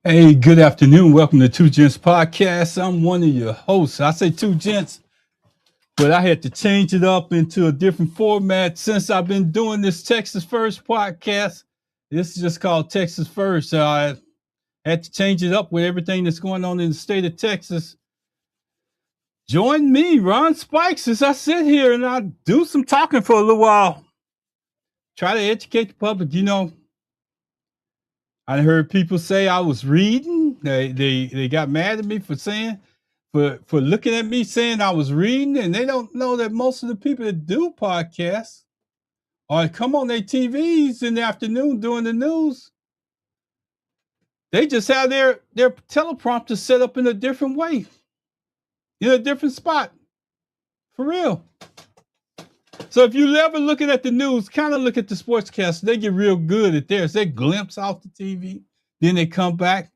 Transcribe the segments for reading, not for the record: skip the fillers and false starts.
Hey, good afternoon. Welcome to Two Gents Podcast. I'm one of your hosts. I say Two Gents, but I had to change it up into a different format since I've been doing this Texas First podcast. This is just called Texas First. So I had to change it up with everything that's going on in the state of Texas. Join me, Ron Spikes, as I sit here and I do some talking for a little while. Try to educate the public. I heard people say I was reading. They got mad at me for saying for looking at me saying I was reading, and they don't know that most of the people that do podcasts or come on their TVs in the afternoon doing the news, they just have their teleprompter set up in a different way, in a different spot. For real. So if you ever looking at the news, kind of look at the sportscast. They get real good at theirs. They glimpse off the TV, then they come back,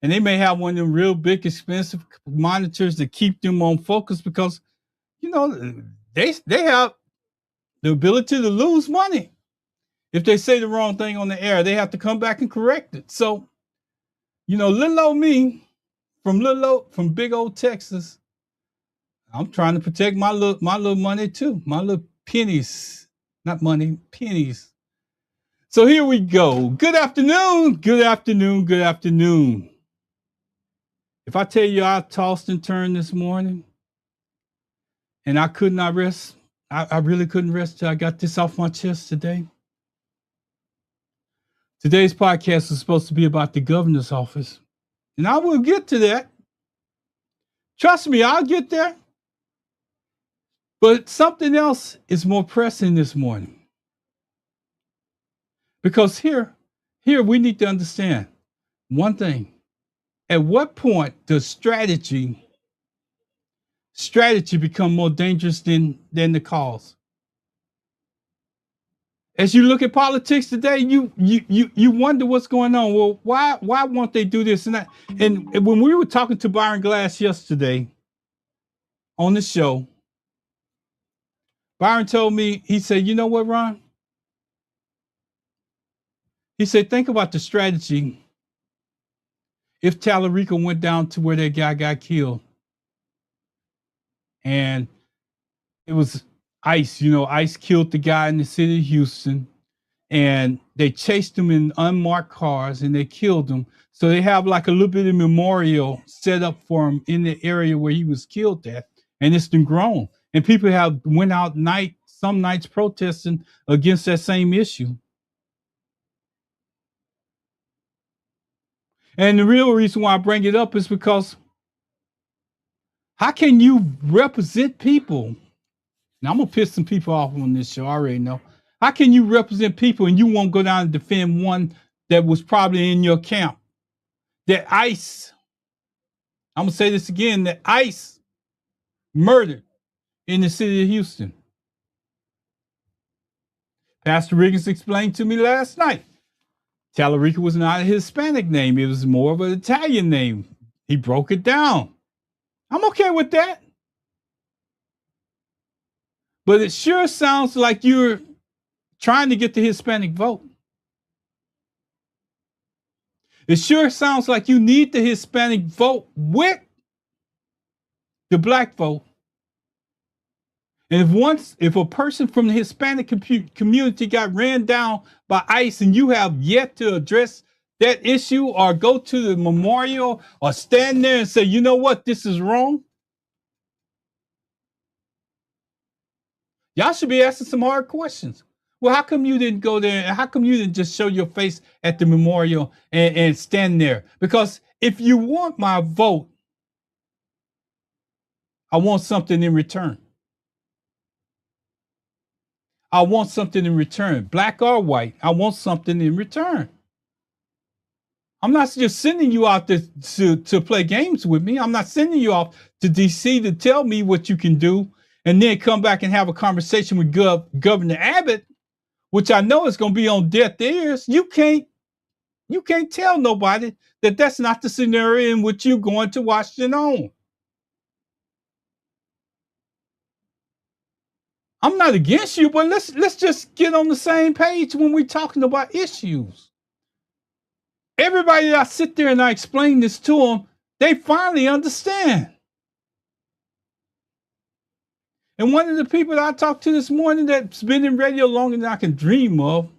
and they may have one of them real big, expensive monitors that keep them on focus because they have the ability to lose money if they say the wrong thing on the air. They have to come back and correct it. So, little old me from big old Texas, I'm trying to protect my little money too, my little pennies, not money, pennies. So here we go. Good afternoon. Good afternoon. Good afternoon. If I tell you I tossed and turned this morning and I could not rest, I really couldn't rest till I got this off my chest today. Today's podcast is supposed to be about the governor's office, and I will get to that. Trust me, I'll get there. But something else is more pressing this morning. Because here we need to understand one thing. At what point does strategy become more dangerous than the cause? As you look at politics today, you wonder what's going on. Well, why won't they do this and that? And when we were talking to Byron Glass yesterday on the show, Byron told me, he said, you know what, Ron? He said, think about the strategy if Tallarico went down to where that guy got killed. And it was ICE, ICE killed the guy in the city of Houston, and they chased him in unmarked cars and they killed him. So they have like a little bit of memorial set up for him in the area where he was killed at, and it's been grown. And people have went out some nights protesting against that same issue. And the real reason why I bring it up is because how can you represent people? Now I'm gonna piss some people off on this show. I already know. How can you represent people and you won't go down and defend one that was probably in your camp? That ICE, I'm gonna say this again, that ICE murdered in the city of Houston. Pastor Riggins explained to me last night. Tallarico was not a Hispanic name, it was more of an Italian name. He broke it down. I'm okay with that. But it sure sounds like you're trying to get the Hispanic vote. It sure sounds like you need the Hispanic vote with the black vote. And if a person from the Hispanic community got ran down by ICE and you have yet to address that issue or go to the memorial or stand there and say, you know what, this is wrong, y'all should be asking some hard questions. Well, how come you didn't go there? And how come you didn't just show your face at the memorial and stand there? Because if you want my vote, I want something in return. I want something in return. Black or white, I want something in return. I'm not just sending you out to play games with me. I'm not sending you off to DC to tell me what you can do and then come back and have a conversation with Governor Abbott, which I know is going to be on deaf ears. You can't tell nobody that that's not the scenario in which you're going to Washington on. I'm not against you, but let's just get on the same page when we're talking about issues. Everybody that I sit there and I explain this to them, they finally understand. And one of the people that I talked to this morning that's been in radio longer than I can dream of,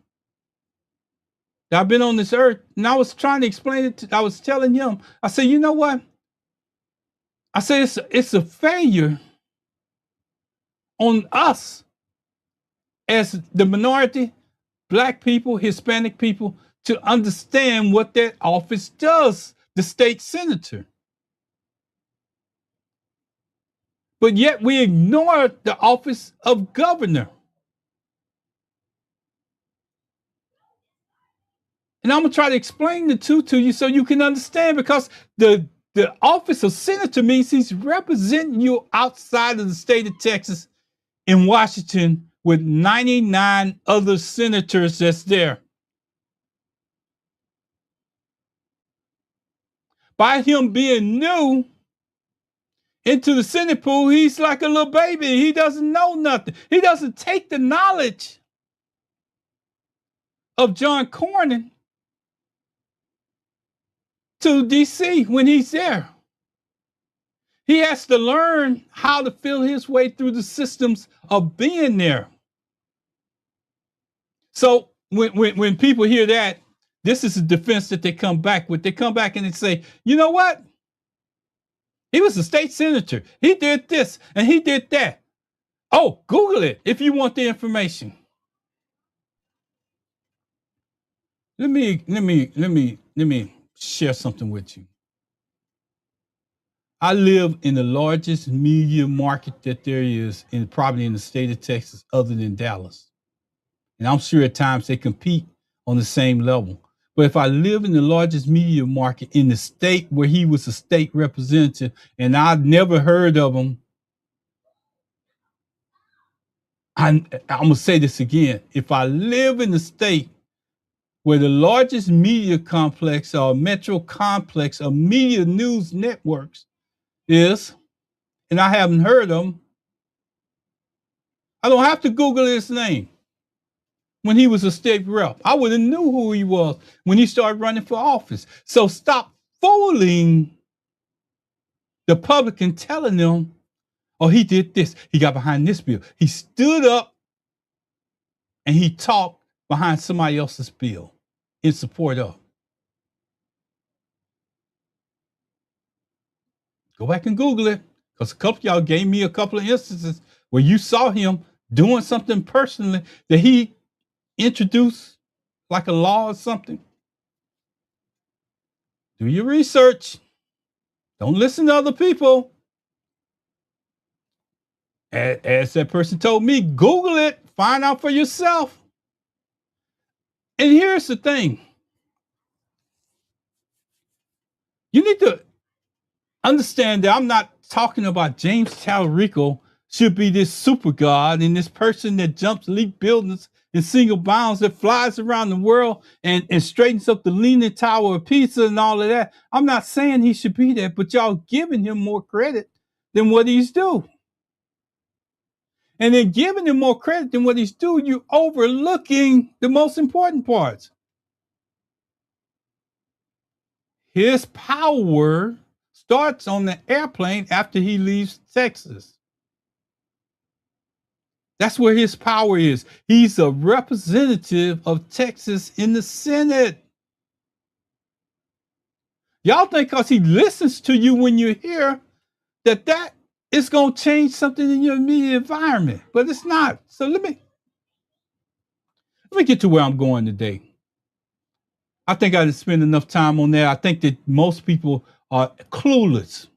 that I've been on this earth, and I was trying to explain it I was telling him, I said, you know what? I said, it's a failure on us as the minority, Black people, Hispanic people, to understand what that office does, the state senator. But yet we ignore the office of governor. And I'm gonna try to explain the two to you so you can understand, because the office of senator means he's representing you outside of the state of Texas in Washington with 99 other senators that's there. By him being new into the Senate pool, he's like a little baby. He doesn't know nothing. He doesn't take the knowledge of John Cornyn to DC when he's there. He has to learn how to feel his way through the systems of being there. So when people hear that, this is a defense that they come back with. They come back and they say, you know what? He was a state senator. He did this and he did that. Oh, Google it if you want the information. Let me share something with you. I live in the largest media market that there is probably in the state of Texas, other than Dallas. And I'm sure at times they compete on the same level. But if I live in the largest media market in the state where he was a state representative and I'd never heard of him, I'm going to say this again. If I live in the state where the largest media complex or metro complex of media news networks is, and I haven't heard of him, I don't have to Google his name. When he was a state rep, I would have knew who he was when he started running for office. So stop fooling the public and telling them, oh, he did this. He got behind this bill. He stood up and he talked behind somebody else's bill in support of. Go back and Google it, because a couple of y'all gave me a couple of instances where you saw him doing something personally that he introduced, like a law or something. Do your research. Don't listen to other people. As that person told me, Google it, find out for yourself. And here's the thing. You need to understand that I'm not talking about James Talarico should be this super god and this person that jumps leap buildings in single bounds, that flies around the world and straightens up the Leaning Tower of Pisa and all of that. I'm not saying he should be that, but y'all giving him more credit than what he's due. And then giving him more credit than what he's due, you're overlooking the most important parts. His power starts on the airplane after he leaves Texas. That's where his power is. He's a representative of Texas in the Senate. Y'all think because he listens to you when you're here, that is going to change something in your immediate environment, but it's not. So let me get to where I'm going today. I think I didn't spend enough time on that. I think that most people are clueless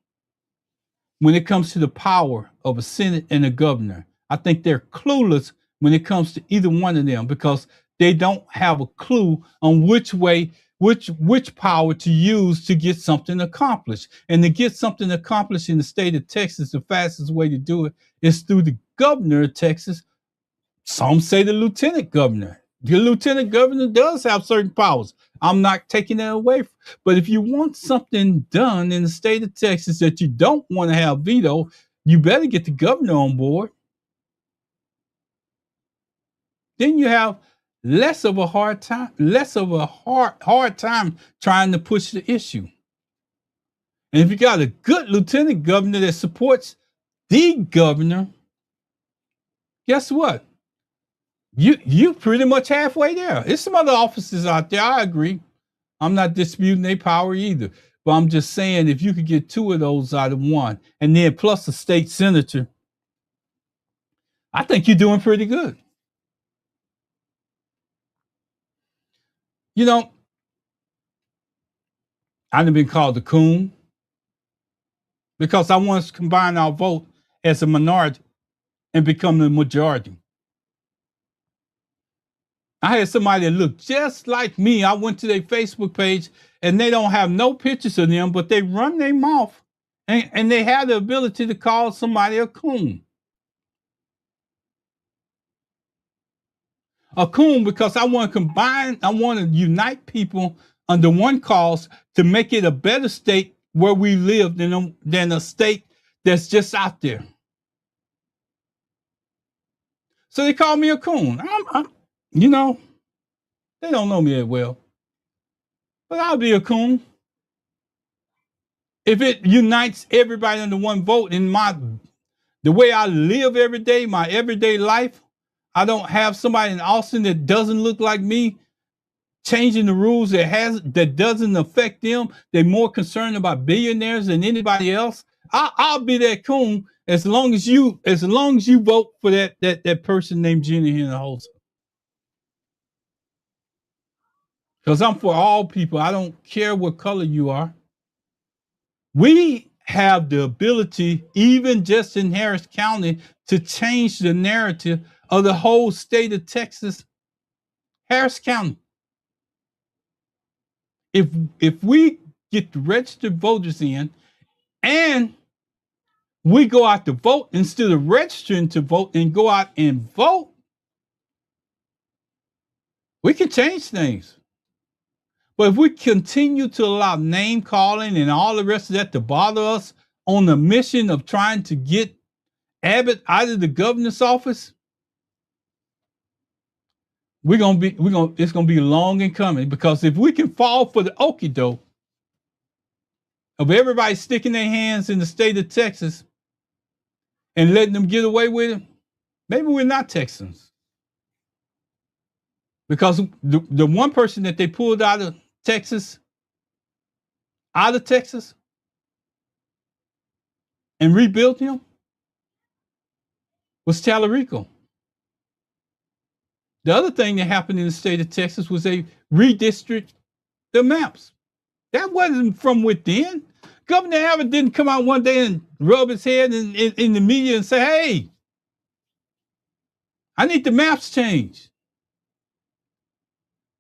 when it comes to the power of a Senate and a governor. I think they're clueless when it comes to either one of them, because they don't have a clue on which power to use to get something accomplished. And to get something accomplished in the state of Texas, the fastest way to do it is through the governor of Texas. Some say the lieutenant governor. The lieutenant governor does have certain powers. I'm not taking that away. But if you want something done in the state of Texas that you don't want to have veto, you better get the governor on board. Then you have less of a hard time trying to push the issue. And if you got a good lieutenant governor that supports the governor, guess what? You pretty much halfway there. There's some other offices out there. I agree. I'm not disputing their power either. But I'm just saying, if you could get two of those out of one, and then plus a state senator, I think you're doing pretty good. You know, I've been called a coon because I want to combine our vote as a minority and become the majority. I had somebody that looked just like me. I went to their Facebook page and they don't have no pictures of them, but they run their mouth and they have the ability to call somebody a coon. A coon because I want to combine, I want to unite people under one cause to make it a better state where we live than a state that's just out there. So they call me a coon. You know, they don't know me that well, but I'll be a coon. If it unites everybody under one vote in the way I live every day, my everyday life, I don't have somebody in Austin that doesn't look like me changing the rules that doesn't affect them. They're more concerned about billionaires than anybody else. I'll be that coon as long as you vote for that person named Jenny Hinojosa. Because I'm for all people. I don't care what color you are. We have the ability, even just in Harris County, to change the narrative of the whole state of Texas, Harris County. If we get the registered voters in and we go out to vote instead of registering to vote and go out and vote, we can change things. But if we continue to allow name calling and all the rest of that to bother us on the mission of trying to get Abbott out of the governor's office, it's gonna be long in coming. Because if we can fall for the okie doke of everybody sticking their hands in the state of Texas and letting them get away with it, maybe we're not Texans. Because the one person that they pulled out of Texas, and rebuilt him was Tallarico. The other thing that happened in the state of Texas was they redistricted the maps. That wasn't from within. Governor Abbott didn't come out one day and rub his head in the media and say, hey, I need the maps changed.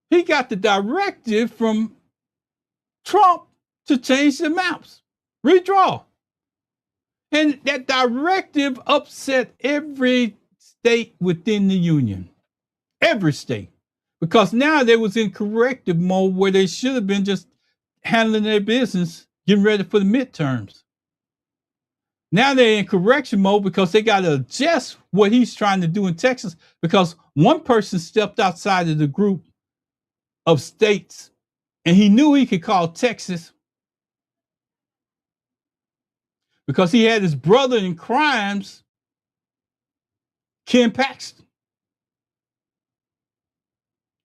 He got the directive from Trump to change the maps, redraw. And that directive upset every state within the union, every state, because now they was in corrective mode where they should have been just handling their business, getting ready for the midterms. Now they're in correction mode because they got to adjust what he's trying to do in Texas, because one person stepped outside of the group of states and he knew he could call Texas because he had his brother in crimes, Ken Paxton,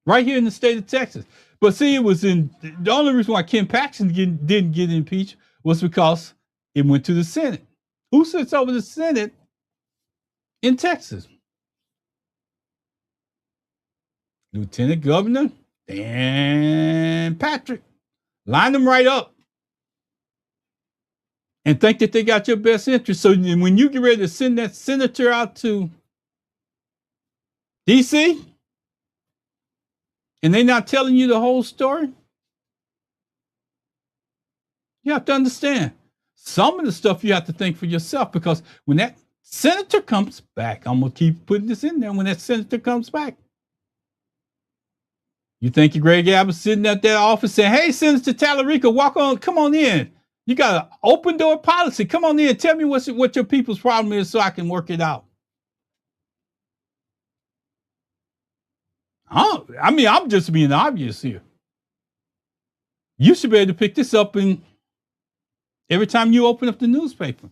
right here in the state of Texas. But see, the only reason why Ken Paxton didn't get impeached was because it went to the Senate. Who sits over the Senate in Texas? Lieutenant Governor Dan Patrick. Line them right up and think that they got your best interest. So when you get ready to send that senator out to D.C., and they're not telling you the whole story, you have to understand some of the stuff you have to think for yourself, because when that senator comes back, I'm going to keep putting this in there, when that senator comes back, you think your Greg Abbott sitting at that office saying, hey, Senator Tallarico, come on in. You got an open door policy. Come on in. Tell me what your people's problem is so I can work it out. I'm just being obvious here. You should be able to pick this up every time you open up the newspaper.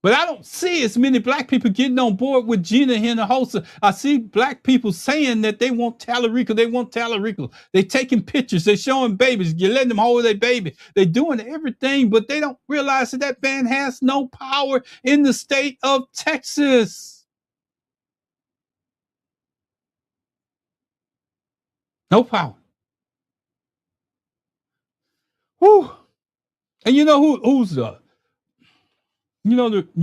But I don't see as many black people getting on board with Gina Hinojosa. I see black people saying that they want Tallarico. They want Tallarico. They taking pictures. They showing babies. You're letting them hold their baby. They're doing everything, but they don't realize that man has no power in the state of Texas. No power. Whew. And you know who's you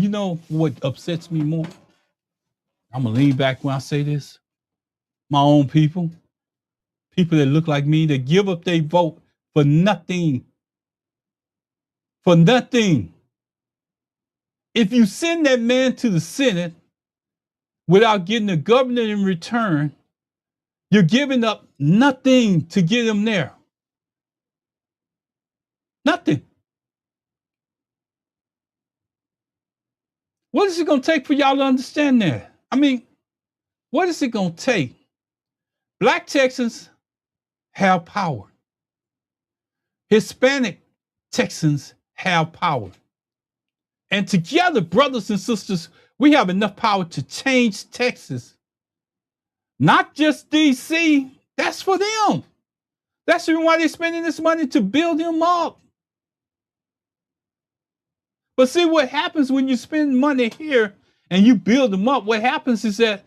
know what upsets me more? I'm gonna lean back when I say this. My own people that look like me, that give up their vote for nothing. For nothing. If you send that man to the Senate without getting a governor in return, you're giving up nothing to get him there. Nothing. What is it going to take for y'all to understand that? I mean, what is it going to take? Black Texans have power. Hispanic Texans have power. And together, brothers and sisters, we have enough power to change Texas. Not just DC. That's for them. That's the reason why they're spending this money, to build him up. But see, what happens when you spend money here and you build them up, what happens is that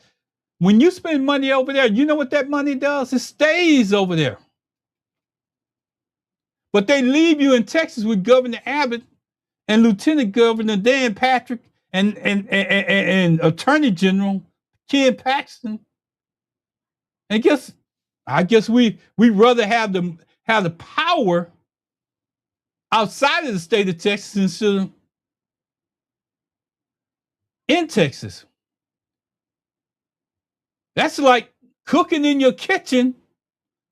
when you spend money over there, you know what that money does? It stays over there. But they leave you in Texas with Governor Abbott and Lieutenant Governor Dan Patrick and Attorney General Ken Paxton. And I guess we rather have the power outside of the state of Texas instead of in Texas. That's like cooking in your kitchen,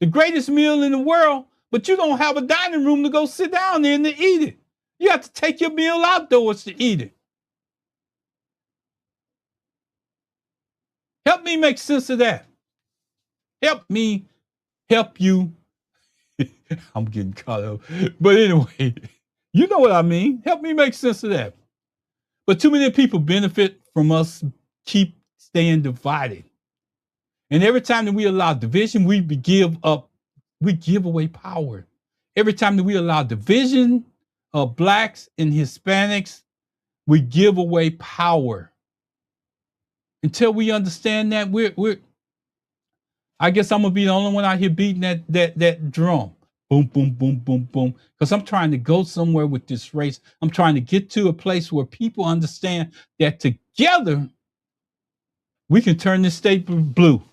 the greatest meal in the world, but you don't have a dining room to go sit down in to eat it. You have to take your meal outdoors to eat it. Help me make sense of that. Help me help you. I'm getting caught up. But anyway, you know what I mean. Help me make sense of that. But too many people benefit from us keep staying divided. And every time that we allow division, we give away power. Every time that we allow division of blacks and Hispanics, we give away power. Until we understand that, I guess I'm gonna be the only one out here beating that drum. Boom, boom, boom, boom, boom. Because I'm trying to go somewhere with this race. I'm trying to get to a place where people understand that together we can turn this state blue.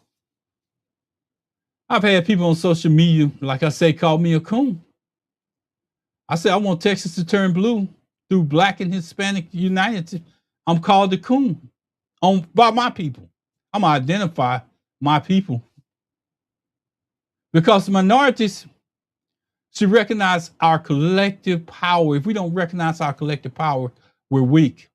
I've had people on social media, like I say, call me a coon. I said, I want Texas to turn blue through Black and Hispanic united. I'm called a coon by my people. I'm gonna identify my people. Because minorities should recognize our collective power. If we don't recognize our collective power, we're weak.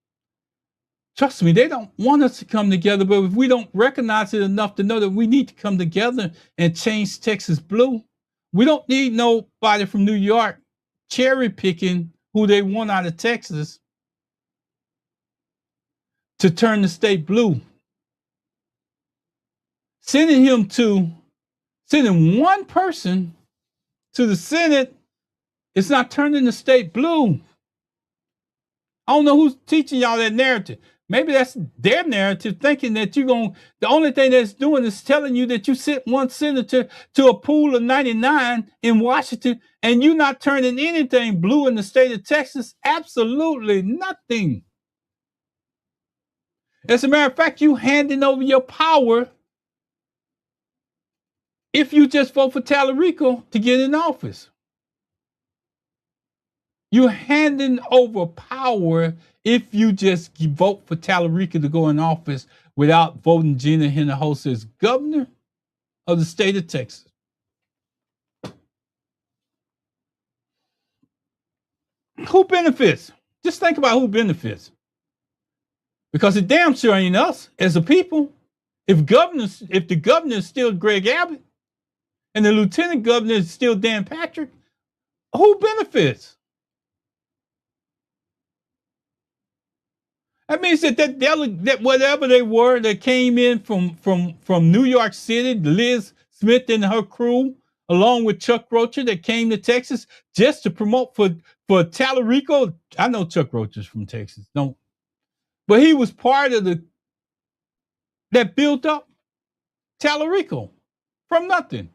Trust me, they don't want us to come together, but if we don't recognize it enough to know that we need to come together and change Texas blue, we don't need nobody from New York cherry picking who they want out of Texas to turn the state blue. Sending one person to the Senate, it's not turning the state blue. I don't know who's teaching y'all that narrative. Maybe that's their narrative, thinking that the only thing that's doing is telling you that you sent one senator to a pool of 99 in Washington and you're not turning anything blue in the state of Texas. Absolutely nothing. As a matter of fact, you handing over your power if you just vote for Tallarico to get in office. You're handing over power if you just vote for Tallarico to go in office without voting Gina Hinojosa as governor of the state of Texas. Who benefits? Just think about who benefits. Because it damn sure ain't us as a people. If the governor is still Greg Abbott, and the lieutenant governor is still Dan Patrick, who benefits? That means that whatever they were that came in from New York City, Liz Smith and her crew, along with Chuck Rocher, that came to Texas just to promote for Tallarico. I know Chuck Rocher's from Texas, don't, but he was part of that built up Tallarico from nothing.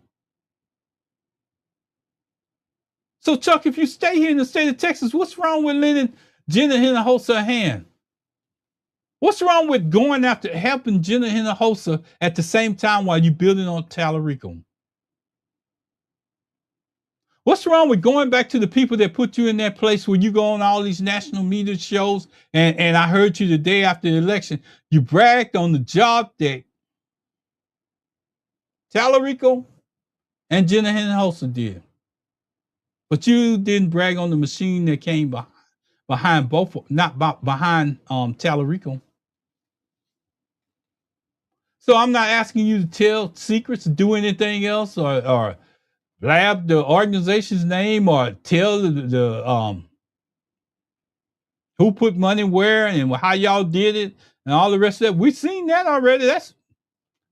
So Chuck, if you stay here in the state of Texas, what's wrong with lending Jenna Hinojosa a hand? What's wrong with going after helping Jenna Hinojosa at the same time while you're building on Tallarico? What's wrong with going back to the people that put you in that place where you go on all these national media shows? And I heard you the day after the election, you bragged on the job that Tallarico and Jenna Hinojosa did. But you didn't brag on the machine that came behind both, not behind Tallarico. So I'm not asking you to tell secrets, do anything else, or blab the organization's name, or tell the who put money where and how y'all did it and all the rest of that. We've seen that already.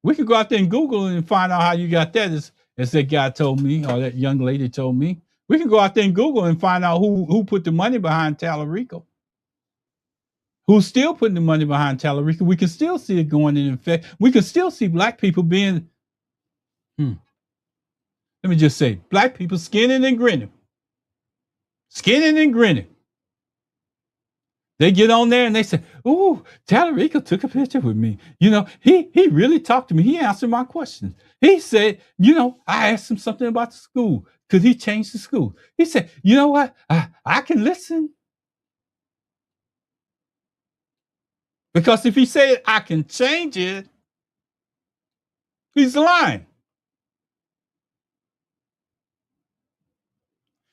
We could go out there and Google and find out how you got that, as that guy told me, or that young lady told me. We can go out there and Google and find out who put the money behind Tallarico. Who's still putting the money behind Tallarico? We can still see it going in effect. We can still see black people being, let me just say, black people skinning and grinning. Skinning and grinning. They get on there and they say, "Ooh, Tallarico took a picture with me. You know, he really talked to me. He answered my questions. He said, you know, I asked him something about the school because he changed the school. He said, you know what? I can listen. Because if he said I can change it, he's lying.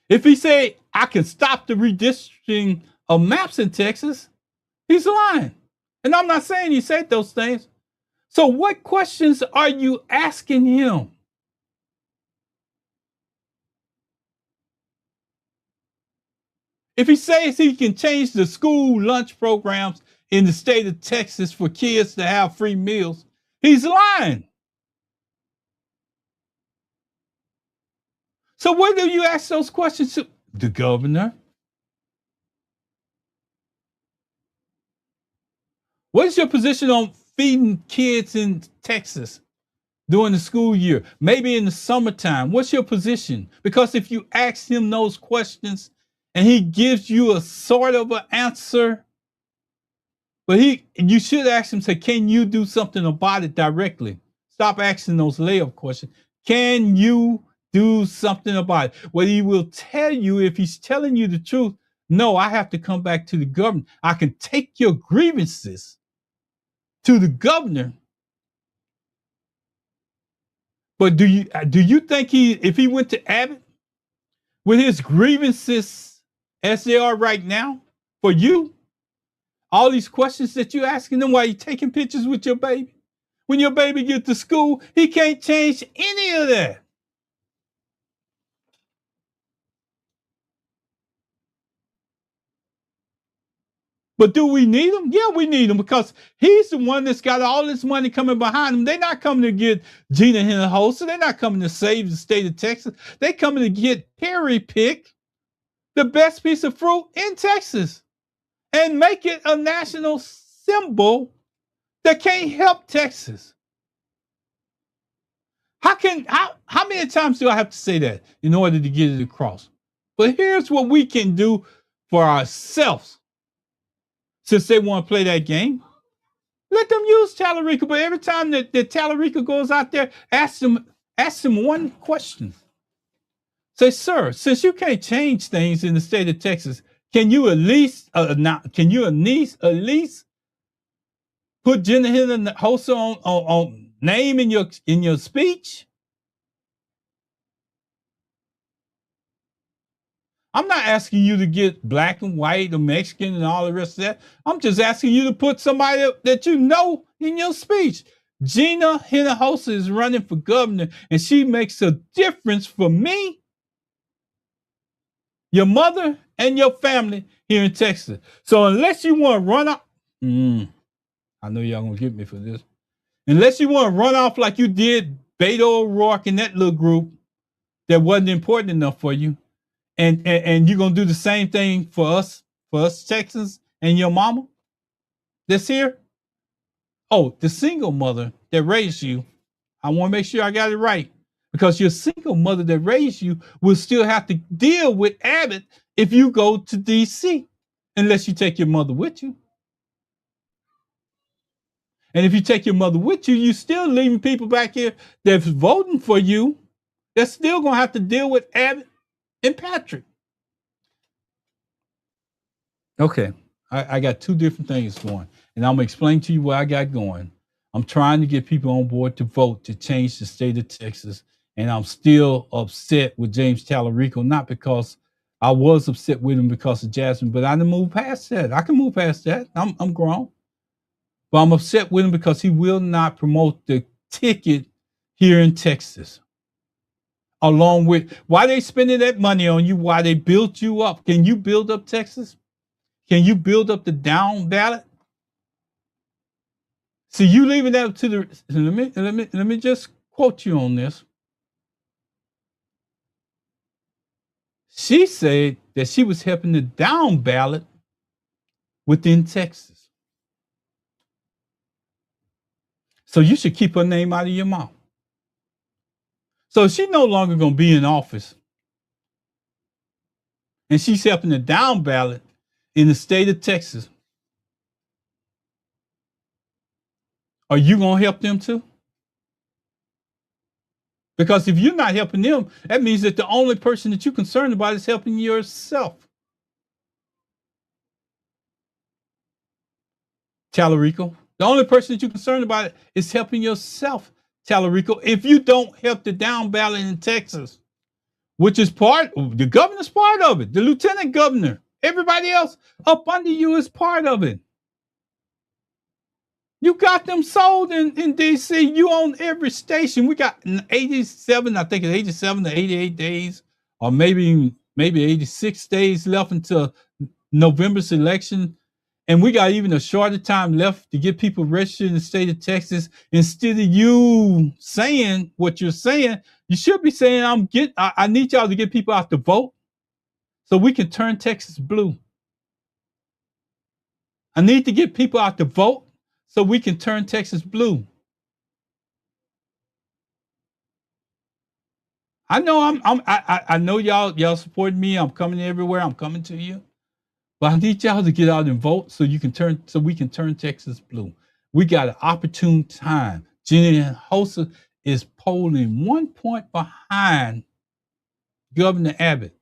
If he said I can stop the redistricting of maps in Texas, he's lying. And I'm not saying he said those things. So what questions are you asking him? If he says he can change the school lunch programs in the state of Texas for kids to have free meals, he's lying. So where do you ask those questions to? The governor. What is your position on feeding kids in Texas during the school year? Maybe in the summertime. What's your position? Because if you ask him those questions and he gives you a sort of an answer, but you should ask him, say, can you do something about it directly? Stop asking those layup questions. Can you do something about it? Well, he will tell you, if he's telling you the truth, no, I have to come back to the government. I can take your grievances to the governor. But do you think if he went to Abbott with his grievances as they are right now for you, all these questions that you're asking him while you're taking pictures with your baby, when your baby gets to school, he can't change any of that. But do we need him? Yeah, we need him because he's the one that's got all this money coming behind him. They're not coming to get Gina Hinojosa. They're not coming to save the state of Texas. They're coming to get Perry pick the best piece of fruit in Texas and make it a national symbol that can't help Texas. How many times do I have to say that in order to get it across? But here's what we can do for ourselves. Since they want to play that game, let them use Tallarico. But every time that Tallarico goes out there, ask them one question. Say, sir, since you can't change things in the state of Texas, can you at least put Jenna Hinojosa on name in your speech? I'm not asking you to get black and white or Mexican and all the rest of that. I'm just asking you to put somebody that you know in your speech. Gina Hinojosa is running for governor, and she makes a difference for me, your mother, and your family here in Texas. So unless you want to run off, I know y'all gonna get me for this. Unless you want to run off like you did Beto O'Rourke and that little group that wasn't important enough for you, and you're gonna do the same thing for us Texans and your mama that's here. Oh, the single mother that raised you. I want to make sure I got it right. Because your single mother that raised you will still have to deal with Abbott if you go to DC, unless you take your mother with you. And if you take your mother with you, you're still leaving people back here that's voting for you. They're still going to have to deal with Abbott and Patrick. Okay, I got two different things going, and I'm going to explain to you what I got going. I'm trying to get people on board to vote to change the state of Texas, and I'm still upset with James Tallarico, not because I was upset with him because of Jasmine, but I didn't move past that. I can move past that. I'm grown. But I'm upset with him because he will not promote the ticket here in Texas. Along with why they spending that money on you, why they built you up. Can you build up Texas? Can you build up the down ballot? See, you leaving that to the. Let me just quote you on this. She said that she was helping the down ballot within Texas. So you should keep her name out of your mouth. So she's no longer going to be in office. And she's helping the down ballot in the state of Texas. Are you going to help them too? Because if you're not helping them, that means that the only person that you're concerned about is helping yourself. Tallarico, the only person that you're concerned about is helping yourself, Tallarico. If you don't help the down ballot in Texas, which is the governor's part of it, the lieutenant governor, everybody else up under you is part of it. You got them sold in DC. You own every station. We got 87, I think it's 87 to 88 days, or maybe 86 days left until November's election. And we got even a shorter time left to get people registered in the state of Texas. Instead of you saying what you're saying, you should be saying, I need y'all to get people out to vote so we can turn Texas blue. I need to get people out to vote so we can turn Texas blue. I know I know y'all support me. I'm coming everywhere. I'm coming to you. But I need y'all to get out and vote so we can turn Texas blue. We got an opportune time. Gina Hinojosa is polling 1 point behind Governor Abbott.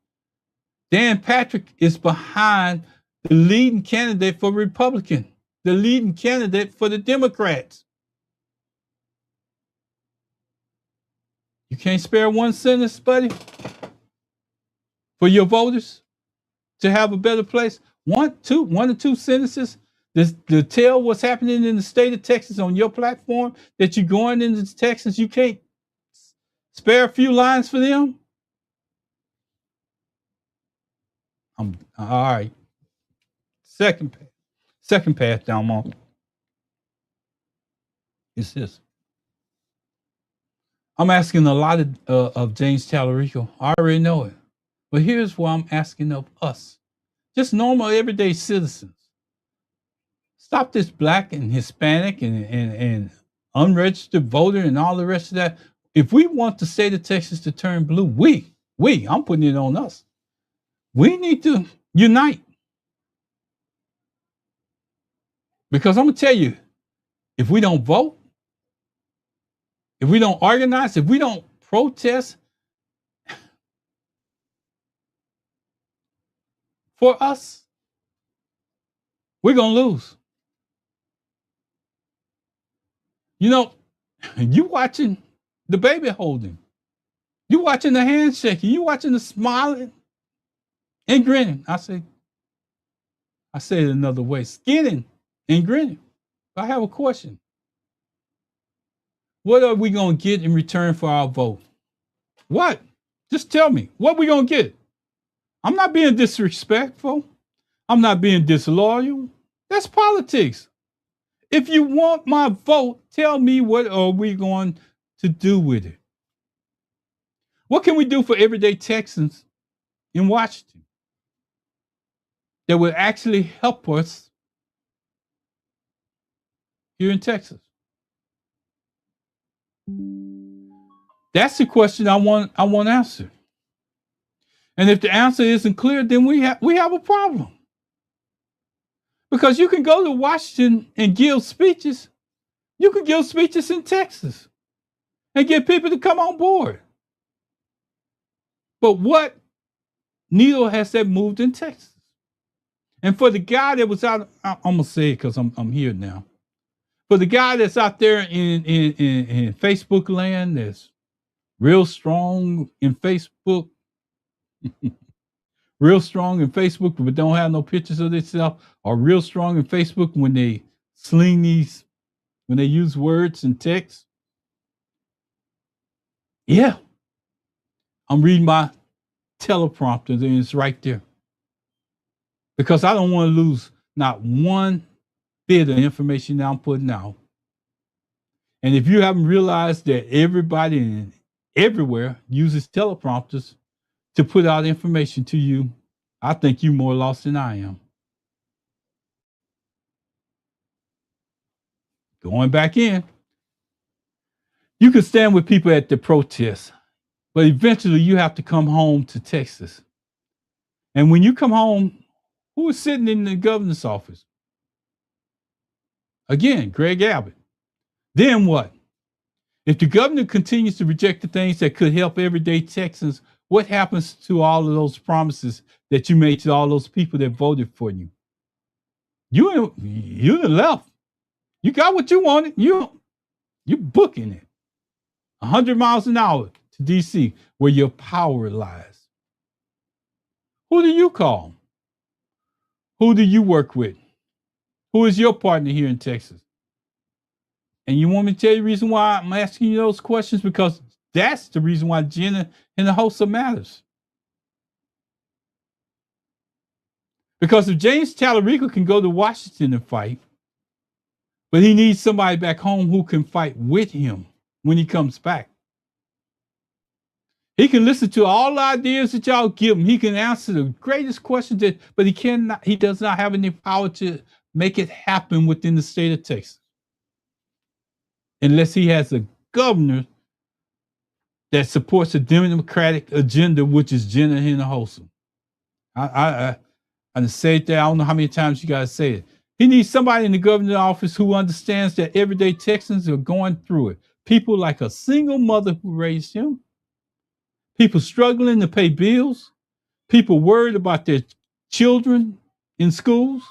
Dan Patrick is behind the leading candidate for Republican, the leading candidate for the Democrats. You can't spare one sentence, buddy, for your voters to have a better place. One or two sentences to tell what's happening in the state of Texas on your platform that you're going into Texas. You can't spare a few lines for them. All right. Second path down on is this. I'm asking a lot of James Tallarico. I already know it. But here's what I'm asking of us. Just normal, everyday citizens. Stop this black and Hispanic and unregistered voter and all the rest of that. If we want the state of Texas to turn blue, I'm putting it on us. We need to unite. Because I'm going to tell you, if we don't vote, if we don't organize, if we don't protest for us, we're going to lose. You know, you watching the baby holding. You watching the handshaking. You watching the smiling and grinning. I say it another way. Skinning and grinning. I have a question. What are we going to get in return for our vote? What? Just tell me. What we going to get? I'm not being disrespectful. I'm not being disloyal. That's politics. If you want my vote, tell me what are we going to do with it? What can we do for everyday Texans in Washington that would actually help us here in Texas? That's the question I want answered. And if the answer isn't clear, then we have a problem. Because you can go to Washington and give speeches. You can give speeches in Texas and get people to come on board. But what needle has that moved in Texas? And for the guy that was out, I'm gonna say it because I'm here now. For the guy that's out there in Facebook land, that's real strong in Facebook, real strong in Facebook, but don't have no pictures of themselves, or real strong in Facebook when they sling these, when they use words and text. Yeah, I'm reading my teleprompter and it's right there. Because I don't want to lose not one bit of information that I'm putting out. And if you haven't realized that everybody everywhere uses teleprompters to put out information to you, I think you're more lost than I am. Going back in, you can stand with people at the protests, but eventually you have to come home to Texas. And when you come home, who is sitting in the governor's office? Again, Greg Abbott. Then what? If the governor continues to reject the things that could help everyday Texans, what happens to all of those promises that you made to all those people that voted for you? You done left. You got what you wanted. You're booking it 100 miles an hour to D.C., where your power lies. Who do you call? Who do you work with? Who is your partner here in Texas? And you want me to tell you the reason why I'm asking you those questions? Because that's the reason why Jenna and the host of matters. Because if James Talarico can go to Washington and fight, but he needs somebody back home who can fight with him when he comes back. He can listen to all the ideas that y'all give him. He can answer the greatest questions, but he does not have any power to make it happen within the state of Texas. Unless he has a governor that supports a Democratic agenda, which is Jenna Hinojosa. I say it there. I don't know how many times you guys say it. He needs somebody in the governor's office who understands that everyday Texans are going through it. People like a single mother who raised him, people struggling to pay bills, people worried about their children in schools,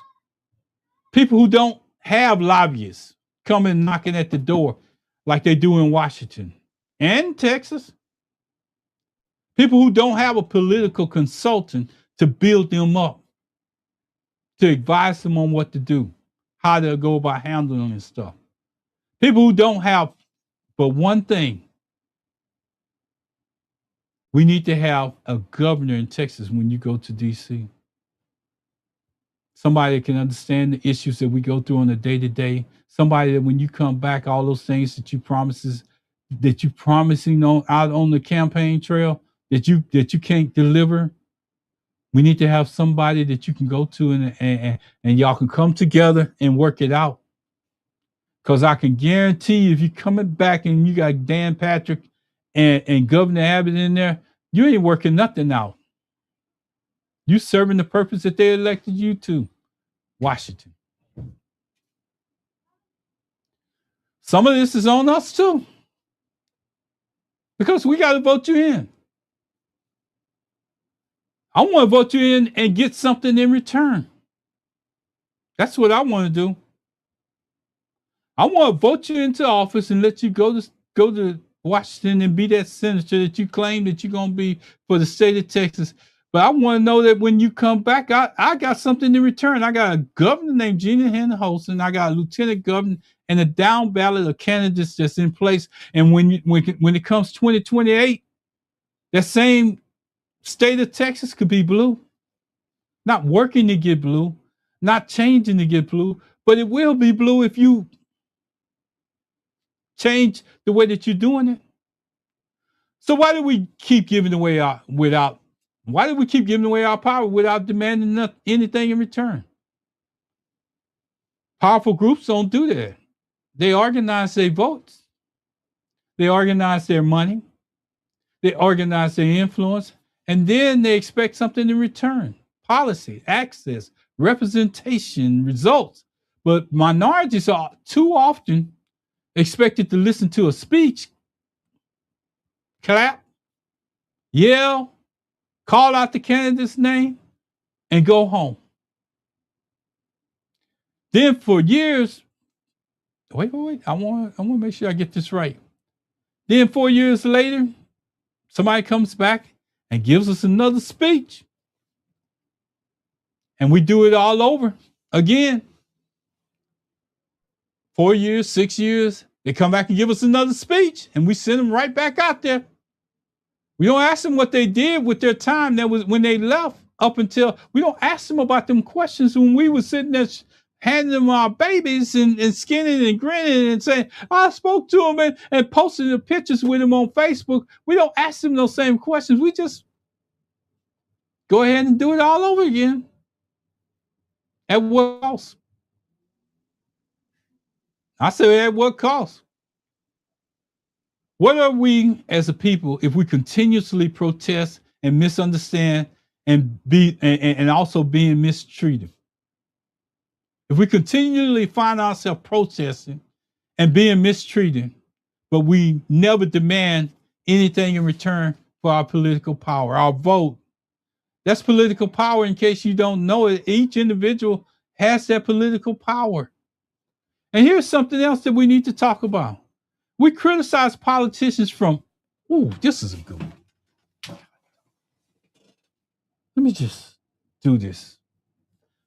people who don't have lobbyists coming knocking at the door like they do in Washington and Texas. People who don't have a political consultant to build them up, to advise them on what to do, how to go about handling this stuff. People who don't have but one thing. We need to have a governor in Texas when you go to D.C. Somebody that can understand the issues that we go through on a day-to-day. Somebody that when you come back, all those things that you promising on out on the campaign trail that you can't deliver. We need to have somebody that you can go to and y'all can come together and work it out. Because I can guarantee you, if you're coming back and you got Dan Patrick and Governor Abbott in there, you ain't working nothing out. You serving the purpose that they elected you to, Washington. Some of this is on us too, because we got to vote you in. I want to vote you in and get something in return. That's what I want to do. I want to vote you into office and let you go to Washington and be that senator that you claim that you're going to be for the state of Texas. But I want to know that when you come back, I got something in return. I got a governor named Jenna Hinojosa, and I got a lieutenant governor and the down ballot of candidates that's in place. And when it comes 2028, that same state of Texas could be blue. Not working to get blue, not changing to get blue, but it will be blue if you change the way that you're doing it. So why do we keep giving away our power without demanding anything in return? Powerful groups don't do that. They organize their votes. They organize their money. They organize their influence. And then they expect something in return. Policy, access, representation, results. But minorities are too often expected to listen to a speech, clap, yell, call out the candidate's name, and go home. Then for years, wait, I want to make sure I get this right. Then 4 years later, somebody comes back and gives us another speech. And we do it all over again. 4 years, 6 years, they come back and give us another speech, and we send them right back out there. We don't ask them what they did with their time that was when they left up until, we don't ask them about them questions when we were sitting there handing them our babies and skinning and grinning and saying, I spoke to them and posted the pictures with them on Facebook. We don't ask them those same questions. We just go ahead and do it all over again. At what cost? I say at what cost? What are we as a people if we continuously protest and misunderstand and and also being mistreated? If we continually find ourselves protesting and being mistreated, but we never demand anything in return for our political power, our vote. That's political power. In case you don't know it, each individual has that political power. And here's something else that we need to talk about. We criticize politicians from, this is a good one. Let me just do this.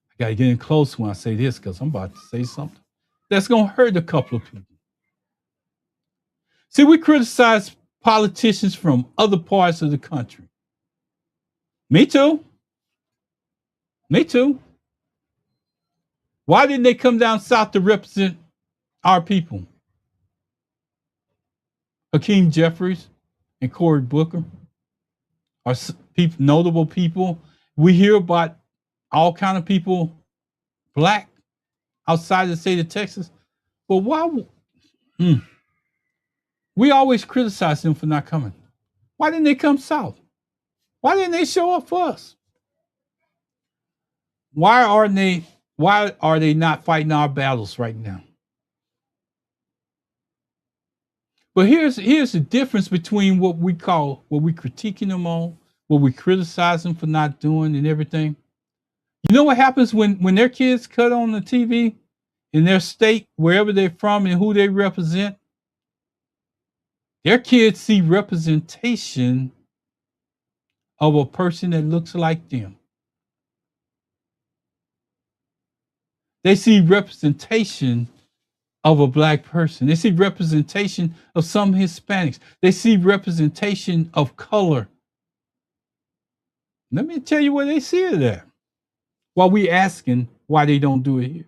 I got to get in close when I say this because I'm about to say something that's going to hurt a couple of people. See, we criticize politicians from other parts of the country. Me too. Me too. Why didn't they come down south to represent our people? Hakeem Jeffries and Cory Booker are notable people. We hear about all kind of people, black, outside the state of Texas. But why? We always criticize them for not coming. Why didn't they come south? Why didn't they show up for us? Why are they not fighting our battles right now? But here's the difference between what we critiquing them on, what we criticize them for not doing and everything. You know what happens when their kids cut on the TV in their state, wherever they're from and who they represent? Their kids see representation of a person that looks like them. They see representation of a black person. They see representation of some Hispanics. They see representation of color. Let me tell you where they see it at. While we asking why they don't do it here.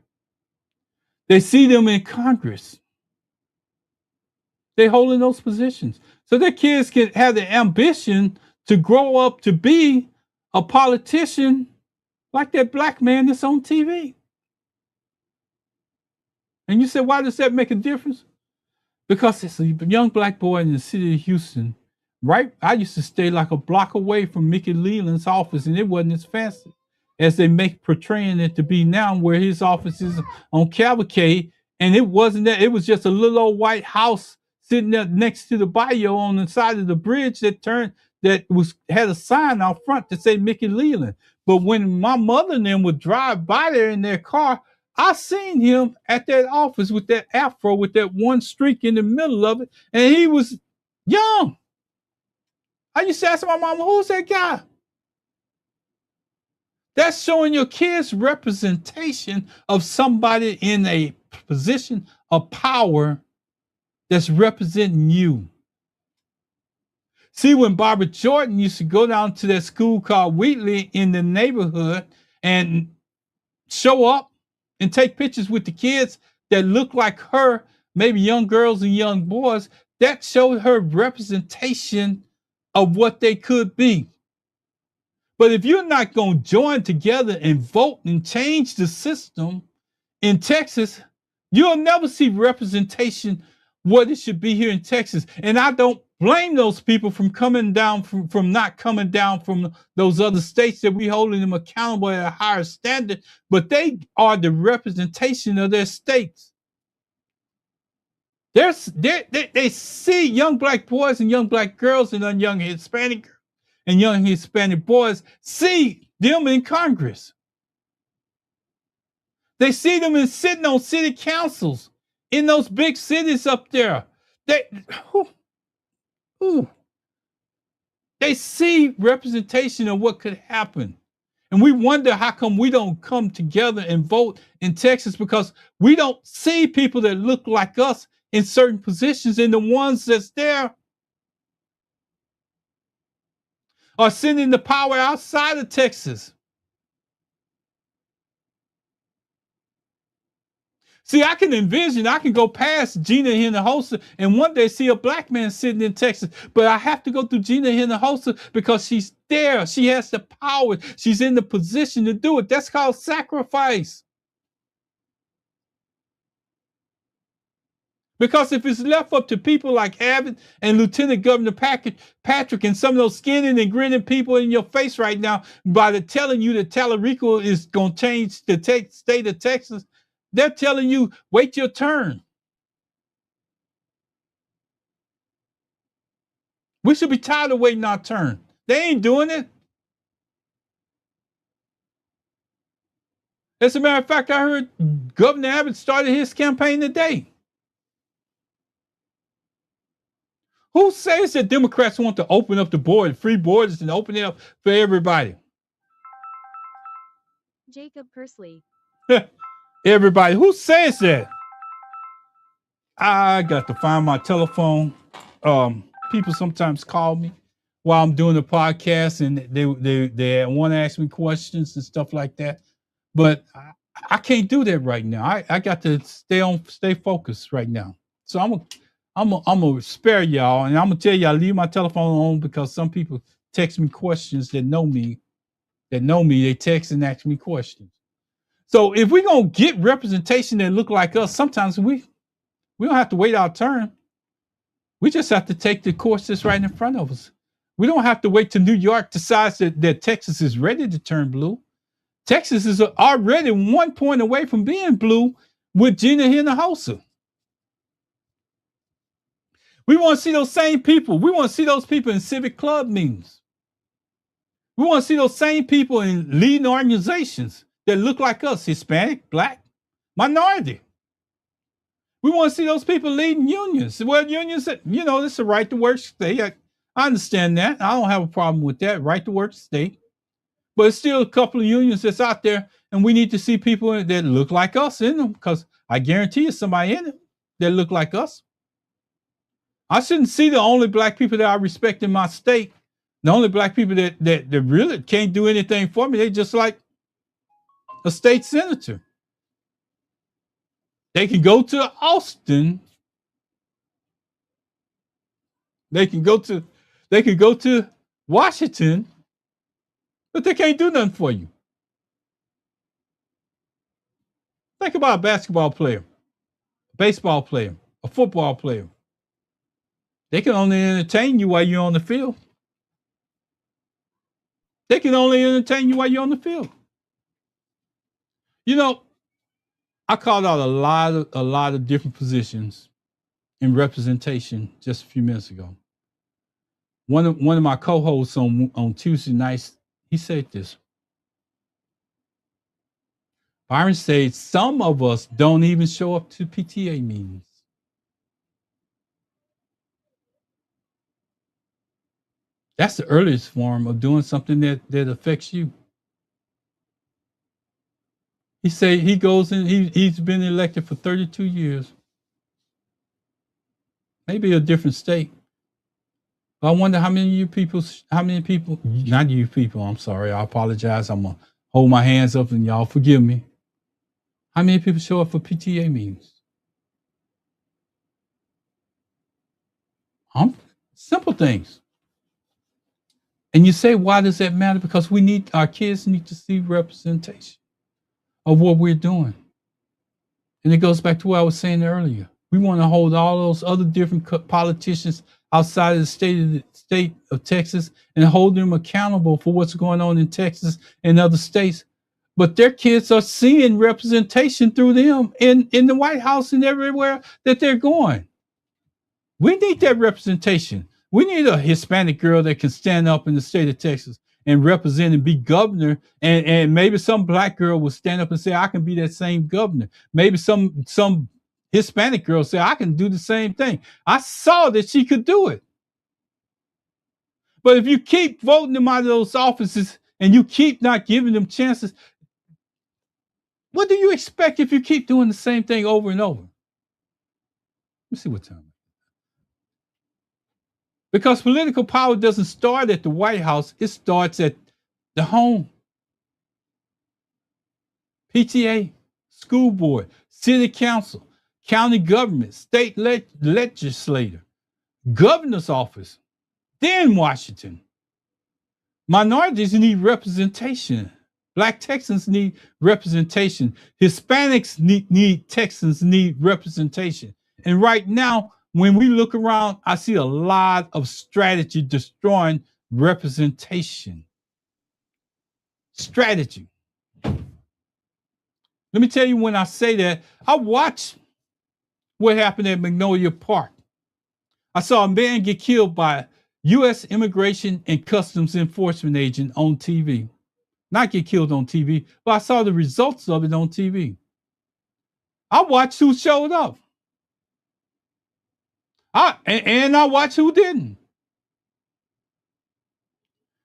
They see them in Congress. They holding those positions. So their kids can have the ambition to grow up to be a politician like that black man that's on TV. And you say, why does that make a difference? Because it's a young black boy in the city of Houston, right? I used to stay like a block away from Mickey Leland's office, and it wasn't as fancy as they make portraying it to be now, where his office is on Cavalcade. And it wasn't that, it was just a little old white house sitting there next to the bayou on the side of the bridge had a sign out front that said Mickey Leland. But when my mother and them would drive by there in their car, I seen him at that office with that afro, with that one streak in the middle of it, and he was young. I used to ask my mama, who's that guy? That's showing your kids representation of somebody in a position a power that's representing you. See, when Barbara Jordan used to go down to that school called Wheatley in the neighborhood and show up and take pictures with the kids that look like her, maybe young girls and young boys, that showed her representation of what they could be. But if you're not going to join together and vote and change the system in Texas, you'll never see representation what it should be here in Texas. And I don't blame those people from coming down from not coming down from those other states that we holding them accountable at a higher standard, but they are the representation of their states. They see young black boys and young black girls and young Hispanic and young Hispanic boys, see them in Congress. They see them sitting on city councils in those big cities up there. They see representation of what could happen. And we wonder how come we don't come together and vote in Texas, because we don't see people that look like us in certain positions, and the ones that's there are sending the power outside of Texas. See, I can envision, I can go past Gina Hinojosa and one day see a black man sitting in Texas, but I have to go through Gina Hinojosa because she's there. She has the power. She's in the position to do it. That's called sacrifice. Because if it's left up to people like Abbott and Lieutenant Governor Patrick and some of those skinning and grinning people in your face right now, by telling you that Tallarico is going to change the state of Texas, they're telling you, wait your turn. We should be tired of waiting our turn. They ain't doing it. As a matter of fact, I heard Governor Abbott started his campaign today. Who says that Democrats want to open up the border, free borders, and open it up for everybody? Jacob Kersley. Everybody. Who says that? I got to find my telephone. People sometimes call me while I'm doing the podcast, and they want to ask me questions and stuff like that. But I can't do that right now. I got to stay focused right now. So I'm gonna spare y'all, and I'm gonna tell y'all, leave my telephone on, because some people text me questions that know me. They text and ask me questions. So if we're gonna get representation that look like us, sometimes we don't have to wait our turn. We just have to take the course that's right in front of us. We don't have to wait till New York decides that Texas is ready to turn blue. Texas is already 1 point away from being blue with Gina Hinojosa. We want to see those same people. We want to see those people in civic club meetings. We want to see those same people in leading organizations that look like us, Hispanic, black, minority. We want to see those people leading unions. Well, unions, it's a right to work state. I understand that. I don't have a problem with that, right to work state. But it's still a couple of unions that's out there, and we need to see people that look like us in them, because I guarantee you somebody in it that look like us. I shouldn't see the only black people that I respect in my state, the only black people that really can't do anything for me. They just like a state senator. They can go to Austin. They can go to Washington, but they can't do nothing for you. Think about a basketball player, a baseball player, a football player. They can only entertain you while you're on the field. They can only entertain you while you're on the field. I called out a lot of different positions in representation just a few minutes ago. One of my co-hosts on Tuesday nights, he said this. Byron said some of us don't even show up to PTA meetings. That's the earliest form of doing something that affects you. He said he goes in, he's been elected for 32 years. maybe a different state. But I wonder how many people, not you people, I'm sorry, I apologize. I'm going to hold my hands up and y'all forgive me. How many people show up for PTA meetings? Simple things. And you say, why does that matter? Because our kids need to see representation of what we're doing. And it goes back to what I was saying earlier. We want to hold all those other different politicians outside of the state of Texas and hold them accountable for what's going on in Texas and other states. But their kids are seeing representation through them in the White House and everywhere that they're going. We need that representation. We need a Hispanic girl that can stand up in the state of Texas and represent and be governor. And maybe some black girl will stand up and say, I can be that same governor. Maybe some Hispanic girl say, I can do the same thing. I saw that she could do it. But if you keep voting them out of those offices and you keep not giving them chances, what do you expect if you keep doing the same thing over and over? Let's see what time. Because political power doesn't start at the White House, it starts at the home. PTA, school board, city council, county government, state legislator, governor's office, then Washington. Minorities need representation. Black Texans need representation. Hispanics Texans need representation. And right now, when we look around, I see a lot of strategy destroying representation. Strategy. Let me tell you, when I say that, I watched what happened at Magnolia Park. I saw a man get killed by U.S. Immigration and Customs Enforcement agent on TV. Not get killed on TV, but I saw the results of it on TV. I watched who showed up. And I watch who didn't.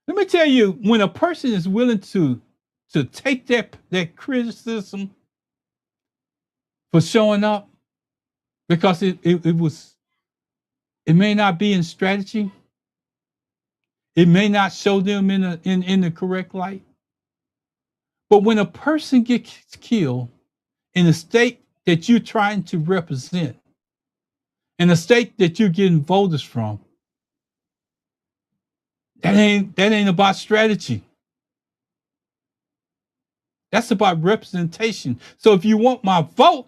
Let me tell you, when a person is willing to take that criticism for showing up, because it may not be in strategy, it may not show them in the correct light. But when a person gets killed in a state that you're trying to represent, in a state that you're getting voters from, that ain't about strategy. That's about representation. So if you want my vote,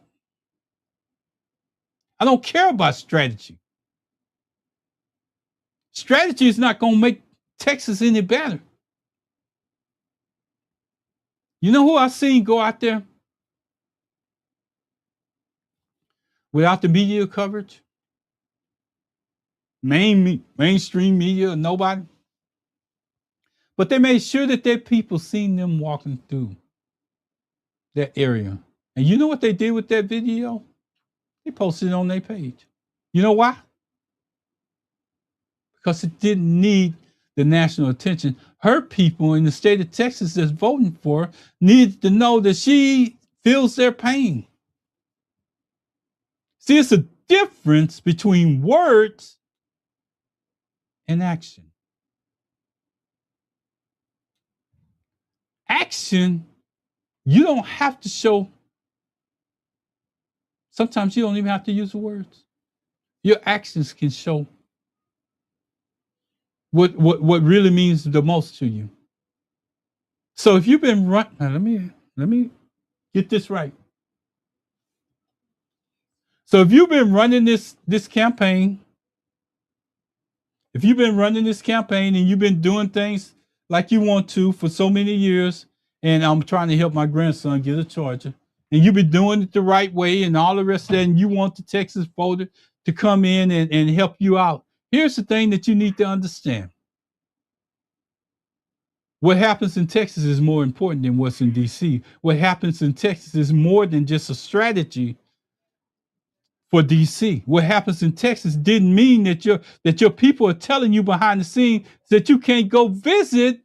I don't care about strategy. Strategy is not going to make Texas any better. You know who I've seen go out there without the media coverage? Mainstream media, nobody. But they made sure that their people seen them walking through that area. And you know what they did with that video? They posted it on their page. You know why? Because it didn't need the national attention. Her people in the state of Texas that's voting for her needed to know that she feels their pain. See, it's a difference between words and action. Action, you don't have to show. Sometimes you don't even have to use the words. Your actions can show what really means the most to you. So if you've been running, let me get this right. So if you've been running this campaign, and you've been doing things like you want to for so many years, and I'm trying to help my grandson get a Charger, and you've been doing it the right way and all the rest of that, and you want the Texas voter to come in and help you out, here's the thing that you need to understand. What happens in Texas is more important than what's in DC. What happens in Texas is more than just a strategy for DC. What happens in Texas didn't mean that your people are telling you behind the scenes that you can't go visit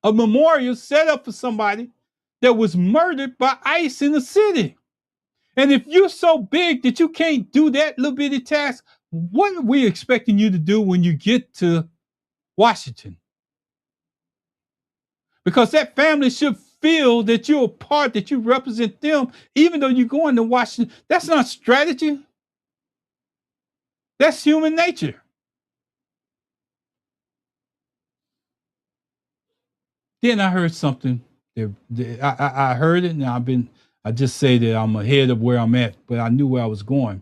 a memorial set up for somebody that was murdered by ICE in the city. And if you're so big that you can't do that little bitty task, what are we expecting you to do when you get to Washington? Because that family should feel that you're a part, that you represent them, even though you're going to Washington. That's not strategy. That's human nature. Then I heard something. I heard it, and I just say that I'm ahead of where I'm at, but I knew where I was going.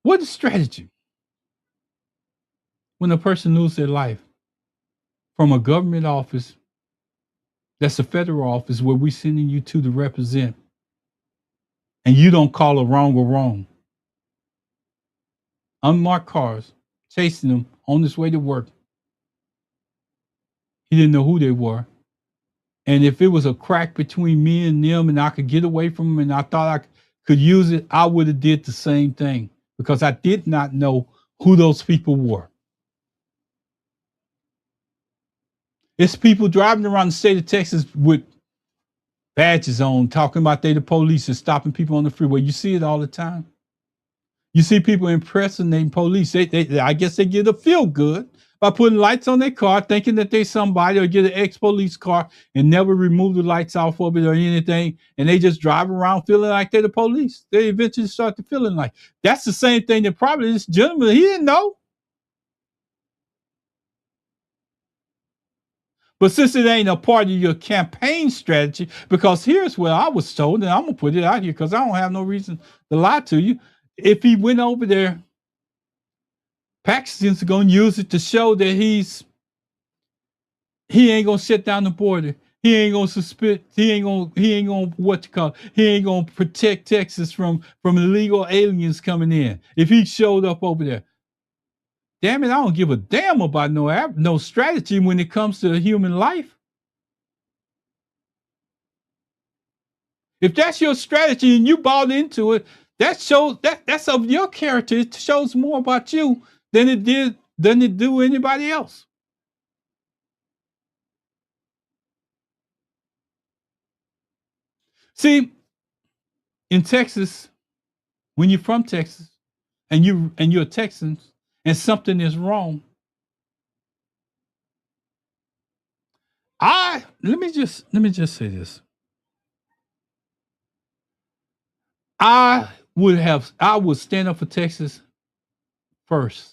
What is strategy? When a person loses their life from a government office, that's a federal office where we're sending you to represent, and you don't call a wrong. Unmarked cars chasing them on his way to work. He didn't know who they were. And if it was a crack between me and them and I could get away from them and I thought I could use it, I would have did the same thing because I did not know who those people were. It's people driving around the state of Texas with badges on, talking about they the police and stopping people on the freeway. You see it all the time. You see people impersonating police. I guess they get a feel good by putting lights on their car, thinking that they somebody, or get an ex-police car and never remove the lights off of it or anything, and they just drive around feeling like they're the police. They eventually start to feeling like that's the same thing that probably this gentleman, he didn't know. But since it ain't a part of your campaign strategy, because here's what I was told, and I'm gonna put it out here because I don't have no reason to lie to you. If he went over there, Paxton's gonna use it to show that he ain't gonna shut down the border. He ain't gonna suspend. He ain't gonna what you call. He ain't gonna protect Texas from illegal aliens coming in. If he showed up over there, damn it, I don't give a damn about no strategy when it comes to human life. If that's your strategy and you bought into it, that shows that's of your character. It shows more about you than it do anybody else. See, in Texas, when you're from Texas and you're a Texan and something is wrong, let me just say this. I would stand up for Texas first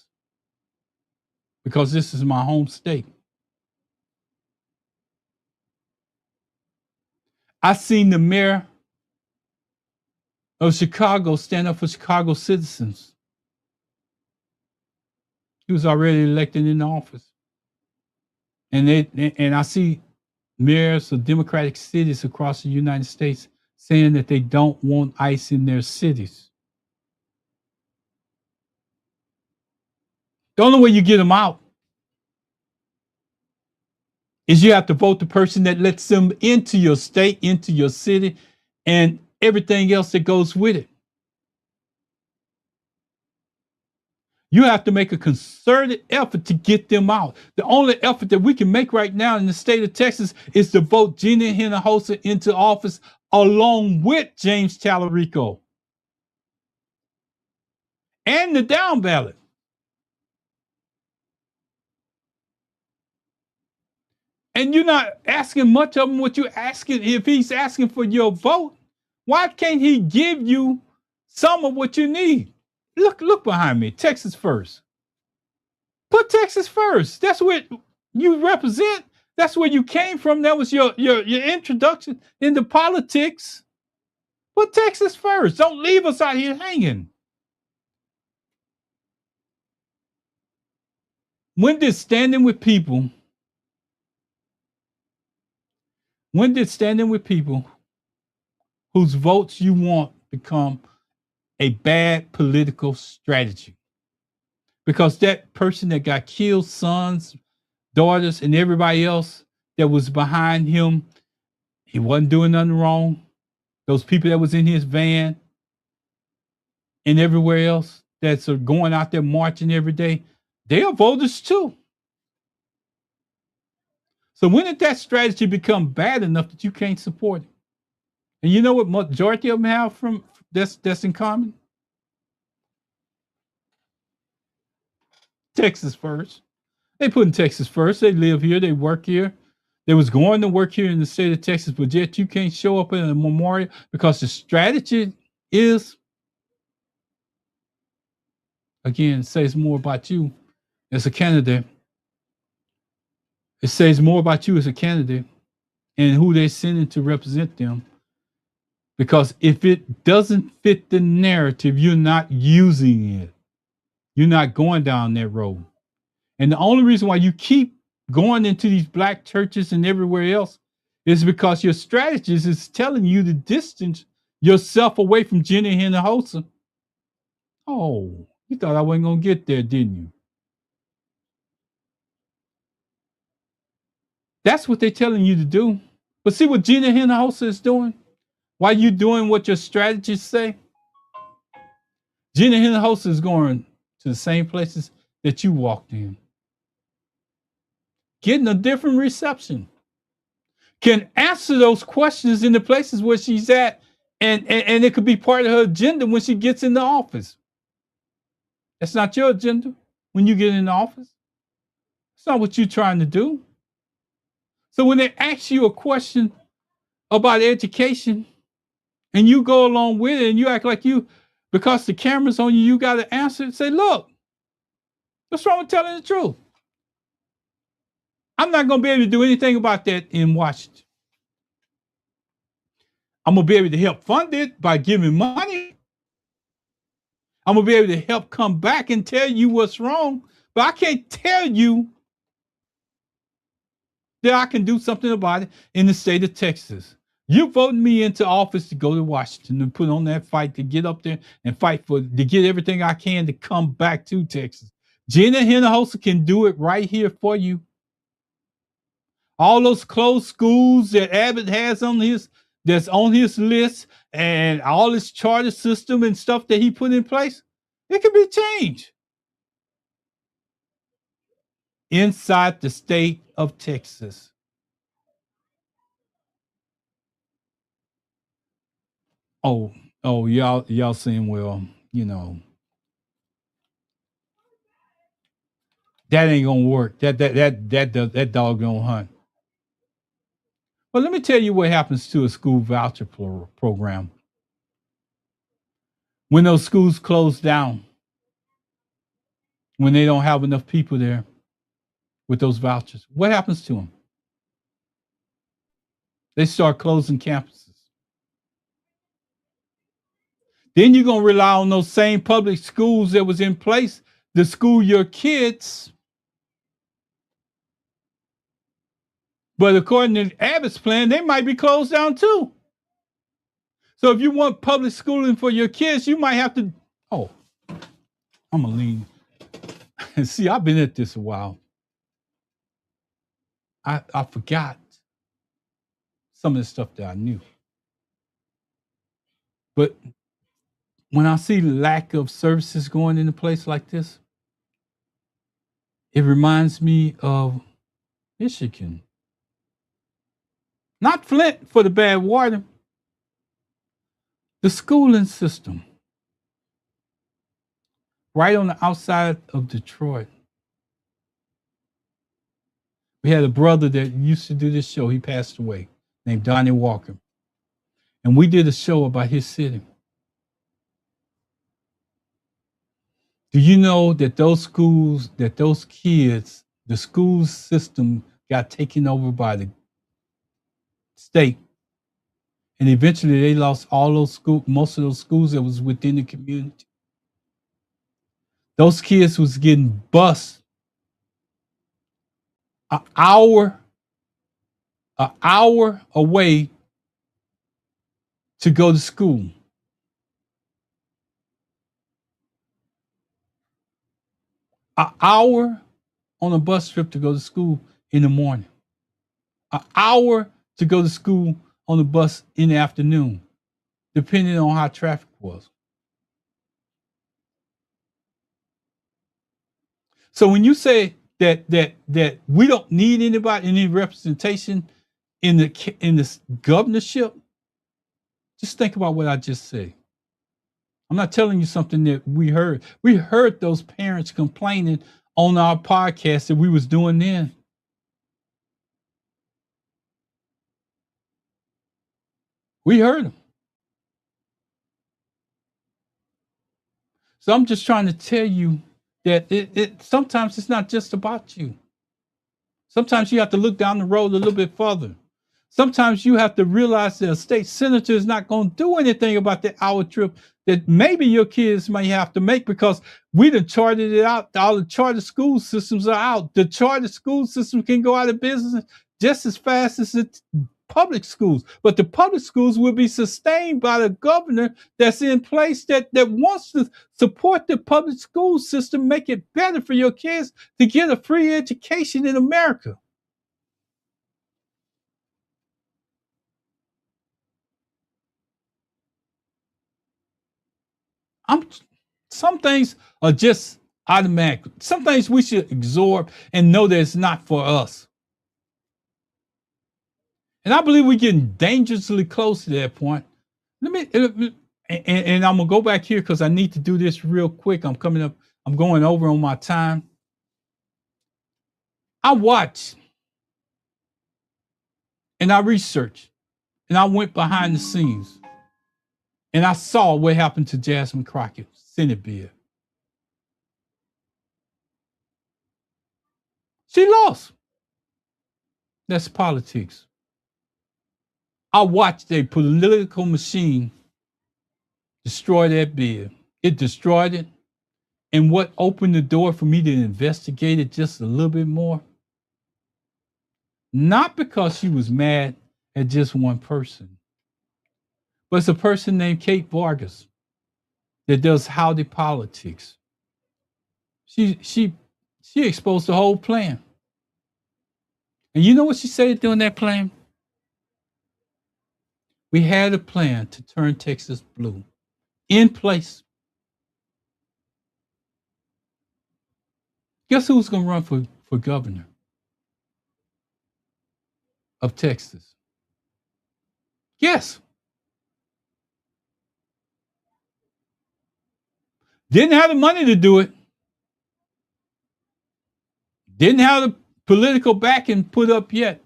because this is my home state. I seen the mayor of Chicago stand up for Chicago citizens. He was already elected in office. And I see mayors of Democratic cities across the United States saying that they don't want ICE in their cities. The only way you get them out is you have to vote the person that lets them into your state, into your city, and everything else that goes with it. You have to make a concerted effort to get them out. The only effort that we can make right now in the state of Texas is to vote Gina Hinojosa into office along with James Tallarico and the down ballot. And you're not asking much of him. What you're asking, if he's asking for your vote, why can't he give you some of what you need? Look behind me. Texas first. Put Texas first. That's what you represent. That's where you came from. That was your introduction into politics. Put Texas first. Don't leave us out here hanging. When did standing with people whose votes you want become a bad political strategy? Because that person that got killed, sons, daughters, and everybody else that was behind him, he wasn't doing nothing wrong. Those people that was in his van and everywhere else that's going out there marching every day, they are voters too. So when did that strategy become bad enough that you can't support it? And you know what majority of them have from that's in common? Texas first. They putting Texas first. They live here. They work here. They was going to work here in the state of Texas, but yet you can't show up in a memorial because the strategy is, again, says more about you as a candidate. It says more about you as a candidate and who they're sending to represent them. Because if it doesn't fit the narrative, you're not using it. You're not going down that road. And the only reason why you keep going into these black churches and everywhere else is because your strategist is telling you to distance yourself away from Jenny Hinojosa. Oh, you thought I wasn't going to get there, didn't you? That's what they're telling you to do. But see what Jenny Hinojosa is doing? Why you doing what your strategists say? Jenny Hinojosa is going to the same places that you walked in. Getting a different reception. Can answer those questions in the places where she's at, and it could be part of her agenda when she gets in the office. That's not your agenda when you get in the office. It's not what you're trying to do. So when they ask you a question about education and you go along with it and you act like you, because the camera's on you, you got to answer it. Say, look, what's wrong with telling the truth? I'm not going to be able to do anything about that in Washington. I'm going to be able to help fund it by giving money. I'm going to be able to help come back and tell you what's wrong, but I can't tell you that I can do something about it in the state of Texas. You voted me into office to go to Washington and put on that fight to get up there and fight to get everything I can to come back to Texas. Jenny Hinojosa can do it right here for you. All those closed schools that Abbott has that's on his list, and all this charter system and stuff that he put in place, it can be changed inside the state of Texas. Oh, y'all saying, well, that ain't gonna work. That dog don't hunt. Well, let me tell you what happens to a school voucher program. When those schools close down, when they don't have enough people there with those vouchers, what happens to them? They start closing campuses. Then you're gonna rely on those same public schools that was in place to school your kids. But according to Abbott's plan, they might be closed down too. So if you want public schooling for your kids, you might have to. Oh, I'm gonna lean. See, I've been at this a while. I forgot some of the stuff that I knew. But when I see lack of services going in a place like this, it reminds me of Michigan. Not Flint for the bad water. The schooling system. Right on the outside of Detroit. We had a brother that used to do this show. He passed away, named Donnie Walker. And we did a show about his city. Do you know that those schools, that those kids, the school system got taken over by the state? And eventually they lost all those schools, most of those schools that was within the community. Those kids was getting bused an hour away to go to school. An hour on a bus trip to go to school in the morning. An hour to go to school on the bus in the afternoon, depending on how traffic was. So when you say that we don't need any representation in the governorship, just think about what I just said. I'm not telling you something that we heard. We heard those parents complaining on our podcast that we was doing then. We heard them. So I'm just trying to tell you that it sometimes it's not just about you. Sometimes you have to look down the road a little bit further. Sometimes you have to realize that a state senator is not going to do anything about the hour trip that maybe your kids may have to make, because we done charted it out. All the charter school systems are out. The charter school system can go out of business just as fast as the public schools. But the public schools will be sustained by the governor that's in place that wants to support the public school system, make it better for your kids to get a free education in America. Some things are just automatic. Some things we should absorb and know that it's not for us. And I believe we're getting dangerously close to that point. And I'm gonna go back here because I need to do this real quick. I'm going over on my time. I watched and I researched and I went behind the scenes and I saw what happened to Jasmine Crockett, Senate bill. She lost. That's politics. I watched a political machine destroy that bill. It destroyed it. And what opened the door for me to investigate it just a little bit more? Not because she was mad at just one person, but it's a person named Kate Vargas that does howdy politics. She exposed the whole plan. And you know what she said during that plan? We had a plan to turn Texas blue in place. Guess who's going to run for governor of Texas? Guess. Didn't have the money to do it. Didn't have the political backing put up yet.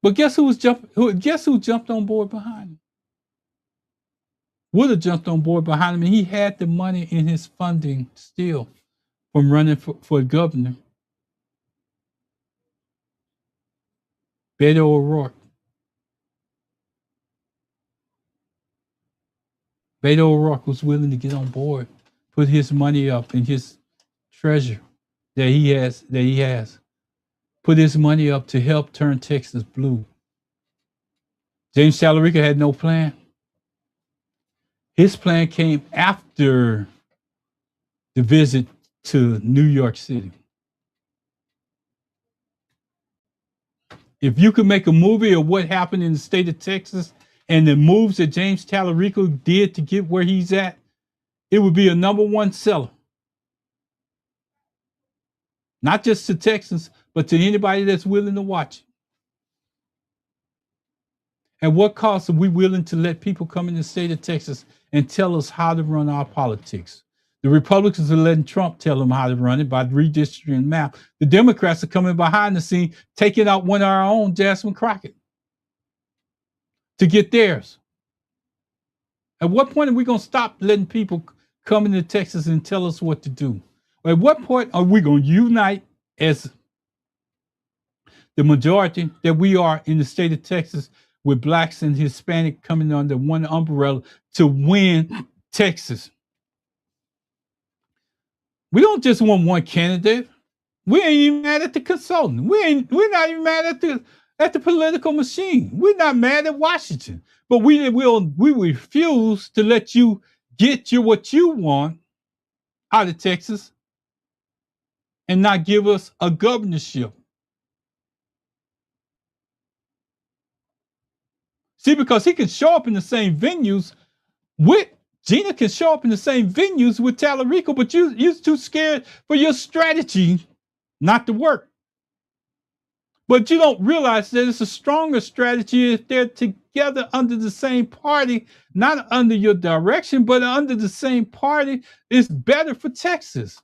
But guess who jumped on board behind him? Would have jumped on board behind him, and he had the money in his funding still from running for governor. Beto O'Rourke. Beto O'Rourke was willing to get on board, put his money up in his treasure that he has, put his money up to help turn Texas blue. James Talarico had no plan. His plan came after the visit to New York City. If you could make a movie of what happened in the state of Texas and the moves that James Talarico did to get where he's at, it would be a #1 seller. Not just to Texans, but to anybody that's willing to watch it. At what cost are we willing to let people come in the state of Texas and tell us how to run our politics? The Republicans are letting Trump tell them how to run it by redistricting the map. The Democrats are coming behind the scene, taking out one of our own, Jasmine Crockett, to get theirs. At what point are we going to stop letting people come into Texas and tell us what to do? At what point are we going to unite as the majority that we are in the state of Texas, with blacks and Hispanic coming under one umbrella to win Texas? We don't just want one candidate. We ain't even mad at the consultant. We're not even mad at the political machine. We're not mad at Washington. But we refuse to let you get what you want out of Texas and not give us a governorship. See, because he can show up in the same venues with Gina, can show up in the same venues with Talarico, but you're too scared for your strategy not to work. But you don't realize that it's a stronger strategy if they're together under the same party, not under your direction, but under the same party. It's better for Texas.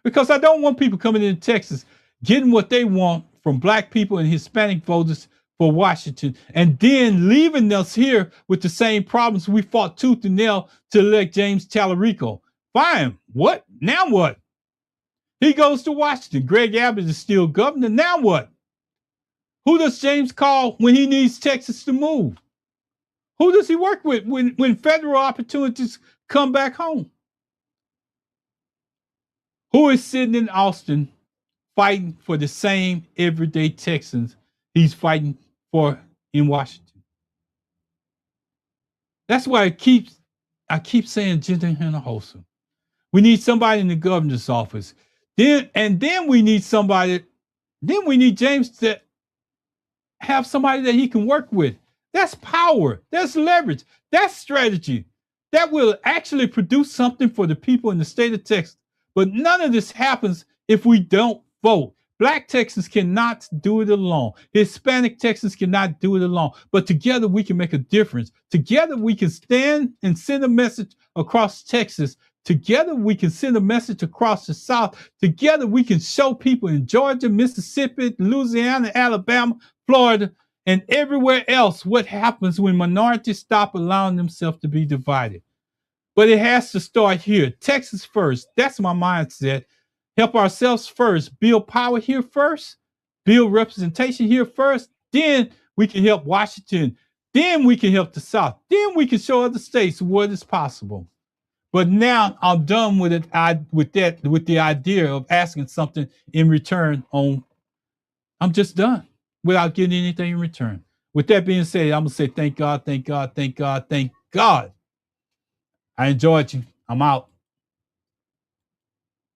because I don't want people coming into Texas getting what they want from black people and Hispanic voters for Washington, and then leaving us here with the same problems we fought tooth and nail to elect James Tallarico. Fine. What? Now what? He goes to Washington. Greg Abbott is still governor. Now what? Who does James call when he needs Texas to move? Who does he work with when federal opportunities come back home? Who is sitting in Austin fighting for the same everyday Texans he's fighting for in Washington? That's why I keep saying Gender Hannah Wholesome. We need somebody in the governor's office. Then we need James to have somebody that he can work with. That's power. That's leverage. That's strategy. That will actually produce something for the people in the state of Texas. But none of this happens if we don't vote. Black Texans cannot do it alone. Hispanic Texans cannot do it alone. But together we can make a difference. Together we can stand and send a message across Texas. Together we can send a message across the South. Together we can show people in Georgia, Mississippi, Louisiana, Alabama, Florida, and everywhere else what happens when minorities stop allowing themselves to be divided. But it has to start here. Texas first. That's my mindset. Help ourselves first. Build power here first. Build representation here first. Then we can help Washington. Then we can help the South. Then we can show other states what is possible. But now I'm done with it. With the idea of asking something in return on. I'm just done without getting anything in return. With that being said, I'm gonna say thank God, thank God, thank God, thank God. I enjoyed you. I'm out.